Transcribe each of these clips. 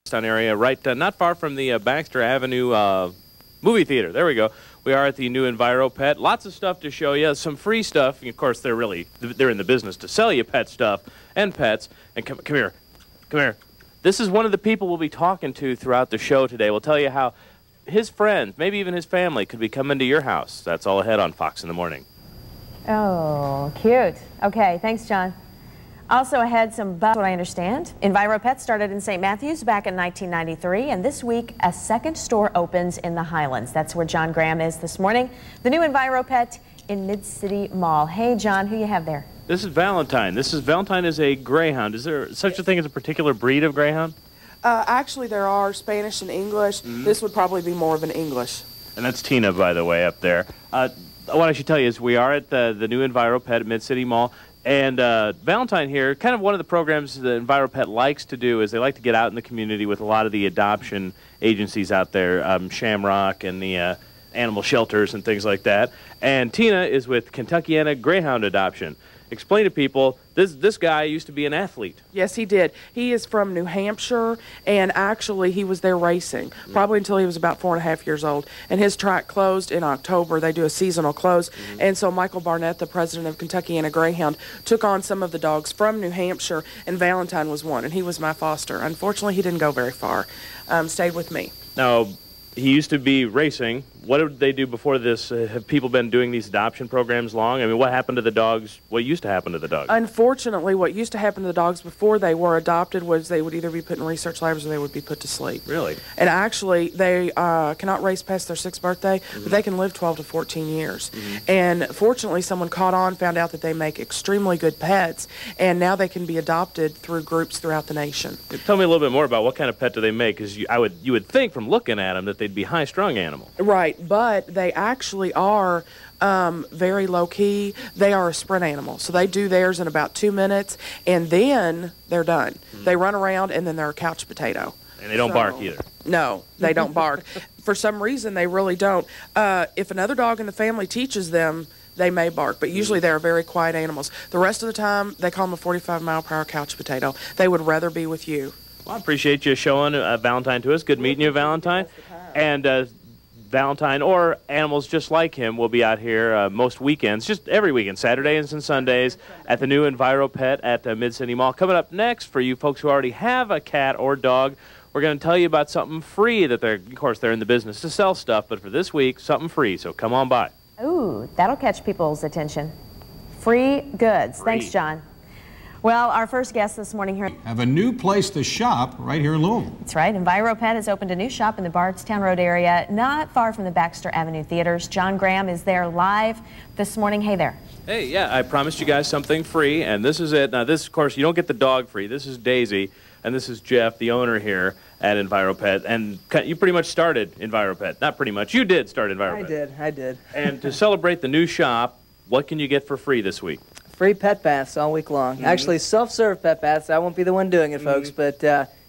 Bardstown area, right not far from the Baxter Avenue movie theater. There we go. We are at the new Enviro Pet. Lots of stuff to show you, some free stuff. Of course, they're in the business to sell you pet stuff and pets. And come here. Come here. This is one of the people we'll be talking to throughout the show today. We'll tell you how his friends, maybe even his family, could be coming to your house. That's all ahead on Fox in the Morning. Oh, cute. Okay, thanks, John. Also ahead, some buzz, what I understand. Enviro Pet started in St. Matthews back in 1993, and this week a second store opens in the Highlands. That's where John Graham is this morning. The new Enviro Pet in Mid-City Mall. Hey, John, who you have there? This is Valentine. Valentine is a greyhound. Is there such a thing as a particular breed of greyhound? Actually, there are Spanish and English. This would probably be more of an English. And that's Tina, by the way, up there. What I should tell you is we are at the new Enviro Pet at Mid-City Mall. And Valentine here, kind of one of the programs that Enviro Pet likes to do is they like to get out in the community with a lot of the adoption agencies out there, Shamrock and the animal shelters and things like that. And Tina is with Kentuckiana Greyhound Adoption. Explain to people, this guy used to be an athlete. Yes, he did. He is from New Hampshire, and actually he was there racing, probably until he was about 4.5 years old. And his track closed in October. They do a seasonal close. And so Michael Barnett, the president of Kentuckiana Greyhound, took on some of the dogs from New Hampshire, and Valentine was one, and he was my foster. Unfortunately, he didn't go very far. Stayed with me. Now, he used to be racing. What did they do before this? Have people been doing these adoption programs long? I mean, what happened to the dogs? What used to happen to the dogs? Unfortunately, what used to happen to the dogs before they were adopted was they would either be put in research labs or they would be put to sleep. Really? And actually, they cannot race past their 6th birthday, but they can live 12 to 14 years. And fortunately, someone caught on, found out that they make extremely good pets, and now they can be adopted through groups throughout the nation. Tell me a little bit more about what kind of pet do they make, because you would think from looking at them that they'd be high-strung animals. Right, but they actually are very low-key. They are a sprint animal, so they do theirs in about 2 minutes, and then they're done. They run around, and then they're a couch potato. And they don't bark either. No, they don't bark. For some reason, they really don't. If another dog in the family teaches them, they may bark, but usually they're very quiet animals. The rest of the time, they call them a 45-mile-per-hour couch potato. They would rather be with you. Well, I appreciate you showing Valentine to us. Good meeting you, Valentine. And Valentine, or animals just like him, will be out here most weekends, just every weekend, Saturdays and Sundays, at the new Enviro Pet at Mid-City Mall. Coming up next, for you folks who already have a cat or dog, we're going to tell you about something free that of course, they're in the business to sell stuff, but for this week, something free, so come on by. Ooh, that'll catch people's attention. Free goods. Free. Thanks, John. Well, our first guest this morning here have a new place to shop right here in Louisville. That's right. Enviro Pet has opened a new shop in the Bardstown Road area, not far from the Baxter Avenue theaters. John Graham is there live this morning. Hey there. Hey, yeah, I promised you guys something free, and this is it. Now, this, of course, you don't get the dog free. This is Daisy, and this is Jeff, the owner here at Enviro Pet. And you pretty much started Enviro Pet. Not pretty much. You did start Enviro Pet. I did. And to celebrate the new shop, what can you get for free this week? Free pet baths all week long. Actually, self-serve pet baths. I won't be the one doing it, folks, but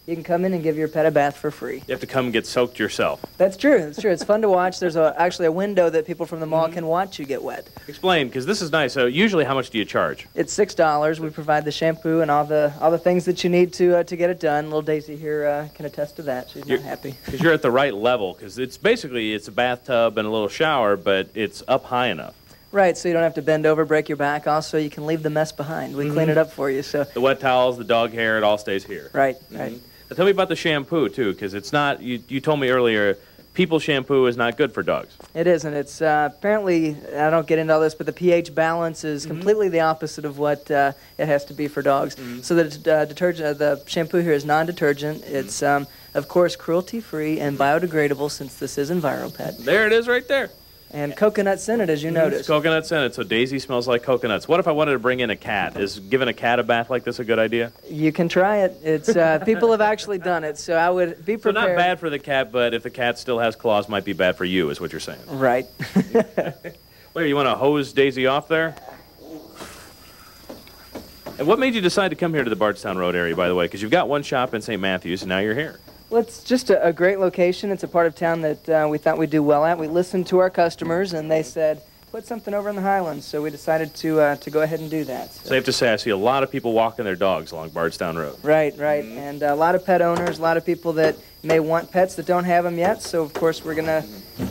you can come in and give your pet a bath for free. You have to come and get soaked yourself. That's true. That's true. It's fun to watch. There's actually a window that people from the mall can watch you get wet. Explain, because this is nice. So usually, how much do you charge? It's $6. We provide the shampoo and all the things that you need to get it done. Little Daisy here can attest to that. She's not happy. Because you're at the right level. Because it's basically a bathtub and a little shower, but it's up high enough. Right, so you don't have to bend over, break your back. Also, you can leave the mess behind. We clean it up for you. So the wet towels, the dog hair, it all stays here. Right, right. Now, tell me about the shampoo, too, because it's not, you told me earlier, people shampoo is not good for dogs. It isn't. It's apparently, I don't get into all this, but the pH balance is completely the opposite of what it has to be for dogs. So the the shampoo here is non-detergent. It's, of course, cruelty-free and biodegradable, since this is Enviro Pet. There it is right there. And coconut scented, as you noticed. Coconut scented, so Daisy smells like coconuts. What if I wanted to bring in a cat? Is giving a cat a bath like this a good idea? You can try it. It's people have actually done it, so I would be prepared. So not bad for the cat, but if the cat still has claws, might be bad for you, is what you're saying. Right. Wait, you want to hose Daisy off there? And what made you decide to come here to the Bardstown Road area, by the way? Because you've got one shop in St. Matthews, and now you're here. Well, it's just a great location. It's a part of town that we thought we'd do well at. We listened to our customers, and they said, put something over in the Highlands, so we decided to go ahead and do that. So. Safe to say I see a lot of people walking their dogs along Bardstown Road. Right, right. And a lot of pet owners, a lot of people that may want pets that don't have them yet, so of course we're going to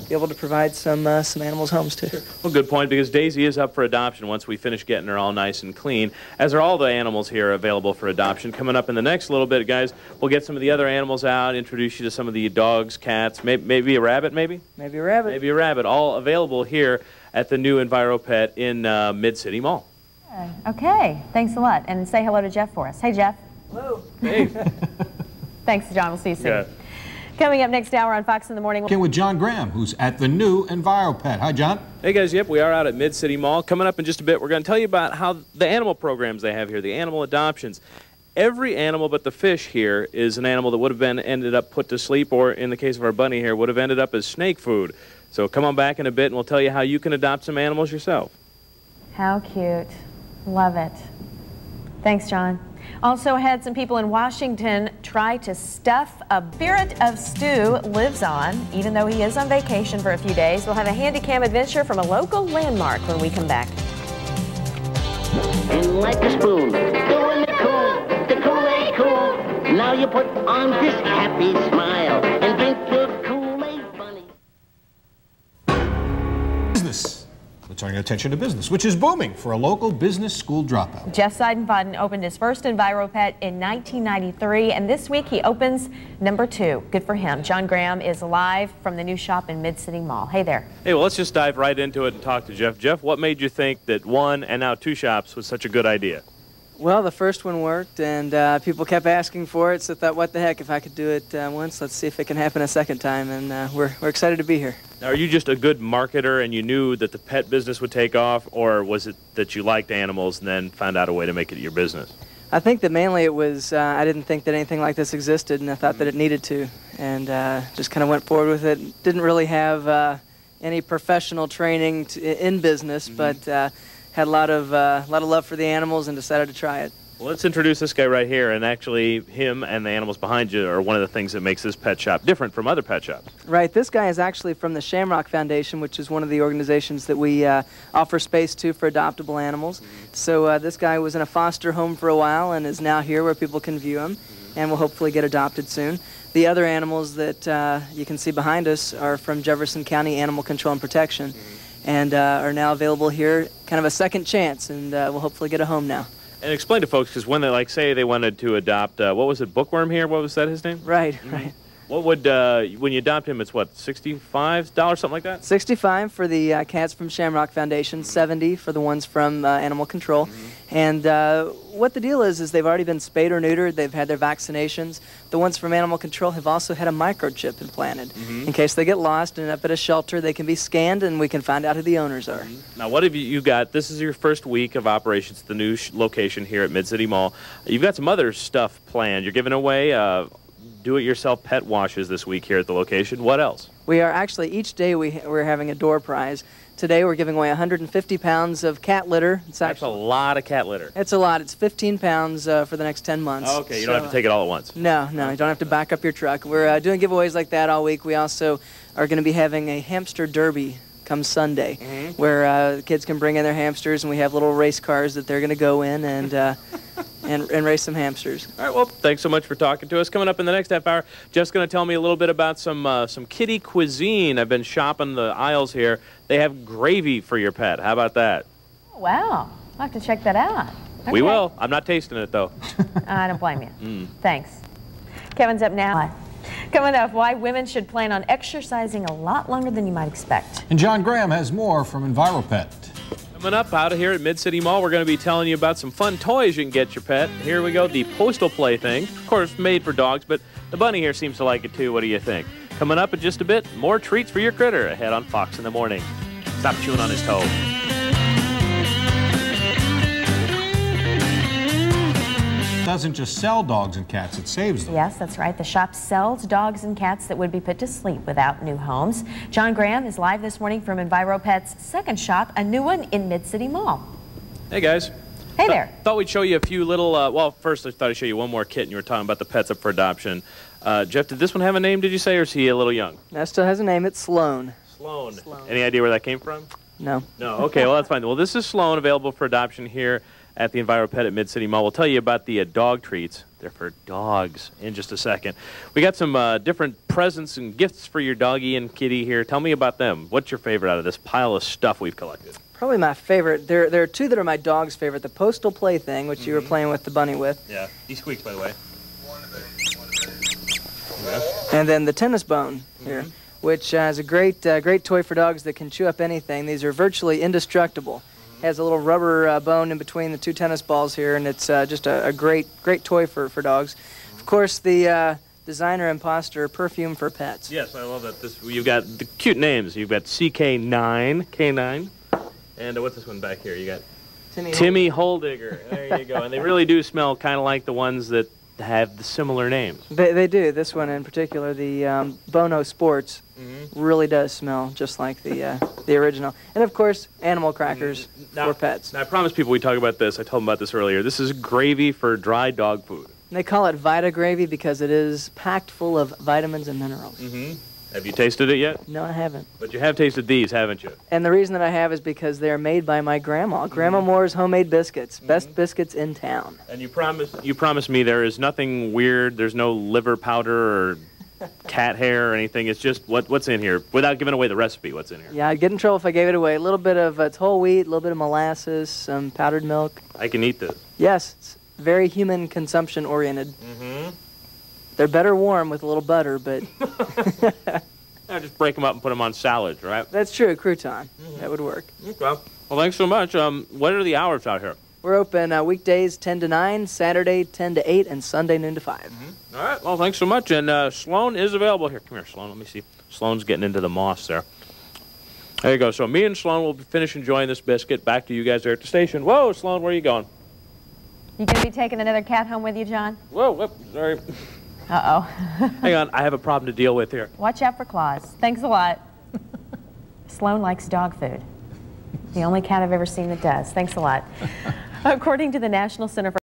be able to provide some animals homes too. Well, good point, because Daisy is up for adoption once we finish getting her all nice and clean, as are all the animals here available for adoption. Coming up in the next little bit, guys, we'll get some of the other animals out, introduce you to some of the dogs, cats, maybe a rabbit, maybe? Maybe a rabbit. Maybe a rabbit, all available here at the new Enviro Pet in Mid-City Mall. Okay, thanks a lot. And say hello to Jeff for us. Hey, Jeff. Hello. Hey. Thanks, John. We'll see you soon. Yeah. Coming up next hour on Fox in the Morning. With John Graham, who's at the new Enviro Pet. Hi, John. Hey guys, yep, we are out at Mid-City Mall. Coming up in just a bit, we're going to tell you about how the animal programs they have here, the animal adoptions. Every animal but the fish here is an animal that would have been ended up put to sleep, or in the case of our bunny here, would have ended up as snake food. So come on back in a bit and we'll tell you how you can adopt some animals yourself. How cute. Love it. Thanks, John. Also had some people in Washington try to stuff a spirit of Stu lives on, even though he is on vacation for a few days. We'll have a handy-cam adventure from a local landmark when we come back. And like a spoon, doing the Kool-Aid cool. Now you put on this happy smile and drink your Kool-Aid bunny. Business. We're turning attention to business, which is booming for a local business school dropout. Jeff Seidenfaden opened his first Enviro Pet in 1993, and this week he opens number 2. Good for him. John Graham is live from the new shop in Mid-City Mall. Hey there. Hey, well, let's just dive right into it and talk to Jeff. Jeff, what made you think that 1 and now 2 shops was such a good idea? Well, the first one worked, and people kept asking for it, so I thought, what the heck, if I could do it once, let's see if it can happen a second time, and we're excited to be here. Now, are you just a good marketer and you knew that the pet business would take off, or was it that you liked animals and then found out a way to make it your business? I think that mainly it was, I didn't think that anything like this existed, and I thought that it needed to, and just kind of went forward with it. Didn't really have any professional training in business, but had a lot of love for the animals and decided to try it. Well, let's introduce this guy right here, and actually him and the animals behind you are one of the things that makes this pet shop different from other pet shops. Right, this guy is actually from the Shamrock Foundation, which is one of the organizations that we offer space to for adoptable animals. So this guy was in a foster home for a while and is now here where people can view him and will hopefully get adopted soon. The other animals that you can see behind us are from Jefferson County Animal Control and Protection and are now available here, kind of a second chance, and we'll hopefully get a home now. And explain to folks, because when they, like, say they wanted to adopt, what was it, Bookworm here? What was that, his name? Right, right. What would, when you adopt him, it's what, $65, something like that? $65 for the cats from Shamrock Foundation, $70 for the ones from Animal Control. And what the deal is they've already been spayed or neutered, they've had their vaccinations. The ones from Animal Control have also had a microchip implanted. In case they get lost and end up at a shelter, they can be scanned and we can find out who the owners are. Now, what have you got? This is your first week of operations at the new location here at Mid-City Mall. You've got some other stuff planned. You're giving away do-it-yourself pet washes this week here at the location. What else? We are actually, each day we're having a door prize. Today we're giving away 150 pounds of cat litter. That's a lot of cat litter. It's a lot. It's 15 pounds for the next 10 months. Okay, you don't have to take it all at once. No, no, you don't have to back up your truck. We're doing giveaways like that all week. We also are going to be having a hamster derby come Sunday, where kids can bring in their hamsters, and we have little race cars that they're going to go in and race some hamsters. All right, well, thanks so much for talking to us. Coming up in the next half hour, Jeff's going to tell me a little bit about some kitty cuisine. I've been shopping the aisles here. They have gravy for your pet. How about that? Oh, wow. I'll have to check that out. Okay. We will. I'm not tasting it, though. I don't blame you. Thanks. Kevin's up now. Coming up, why women should plan on exercising a lot longer than you might expect. And John Graham has more from Enviro Pet. Coming up out of here at Mid-City Mall, we're going to be telling you about some fun toys you can get your pet. Here we go, the postal plaything. Of course, made for dogs, but the bunny here seems to like it too. What do you think? Coming up in just a bit, more treats for your critter ahead on Fox in the Morning. Stop chewing on his toe. Doesn't just sell dogs and cats, it saves them. Yes, that's right. The shop sells dogs and cats that would be put to sleep without new homes. John Graham is live this morning from Enviro Pet's second shop, a new one in Mid-City Mall. Hey, guys. Hey there. Thought we'd show you a few little, well, first I thought I'd show you one more kitten. You were talking about the pets up for adoption. Jeff, did this one have a name, did you say, or is he a little young? That still has a name. It's Sloan. Sloan. Any idea where that came from? No. No, okay, well, that's fine. Well, this is Sloan, available for adoption here at the Enviro Pet at Mid-City Mall. We'll tell you about the dog treats. They're for dogs in just a second. We got some different presents and gifts for your doggy and kitty here. Tell me about them. What's your favorite out of this pile of stuff we've collected? Probably my favorite. There are two that are my dog's favorite. The postal plaything, which you were playing with the bunny with. Yeah, he squeaks, by the way. And then the tennis bone here, which is a great toy for dogs that can chew up anything. These are virtually indestructible. Has a little rubber bone in between the two tennis balls here, and it's just a great toy for dogs. Of course, the designer imposter perfume for pets. Yes, I love that. You've got the cute names. You've got CK9, K9, and what's this one back here? You got Timmy Holdiger. There you go. And they really do smell kind of like the ones that have the similar names. They do. This one in particular, the Bono Sports, really does smell just like the original. And of course, animal crackers for pets. Now, I promised people we'd talk about this. I told them about this earlier. This is gravy for dry dog food. And they call it Vita Gravy because it is packed full of vitamins and minerals. Have you tasted it yet? No, I haven't. But you have tasted these, haven't you? And the reason that I have is because they're made by my grandma. Grandma Moore's homemade biscuits. Best biscuits in town. And you promised me there is nothing weird. There's no liver powder or cat hair or anything. It's just what's in here. Without giving away the recipe, what's in here? Yeah, I'd get in trouble if I gave it away. A little bit of it's whole wheat, a little bit of molasses, some powdered milk. I can eat this. Yes, it's very human consumption oriented. They're better warm with a little butter, but... I just break them up and put them on salads, right? That's true, crouton. That would work. Okay. Well, thanks so much. What are the hours out here? We're open weekdays 10 to 9, Saturday 10 to 8, and Sunday noon to 5. All right. Well, thanks so much. And Sloan is available here. Come here, Sloan. Let me see. Sloan's getting into the moss there. There you go. So me and Sloan will finish enjoying this biscuit. Back to you guys there at the station. Whoa, Sloan, where are you going? You going to be taking another cat home with you, John? Whoa, whoop, sorry. Uh-oh. Hang on. I have a problem to deal with here. Watch out for claws. Thanks a lot. Sloan likes dog food. The only cat I've ever seen that does. Thanks a lot. According to the National Center for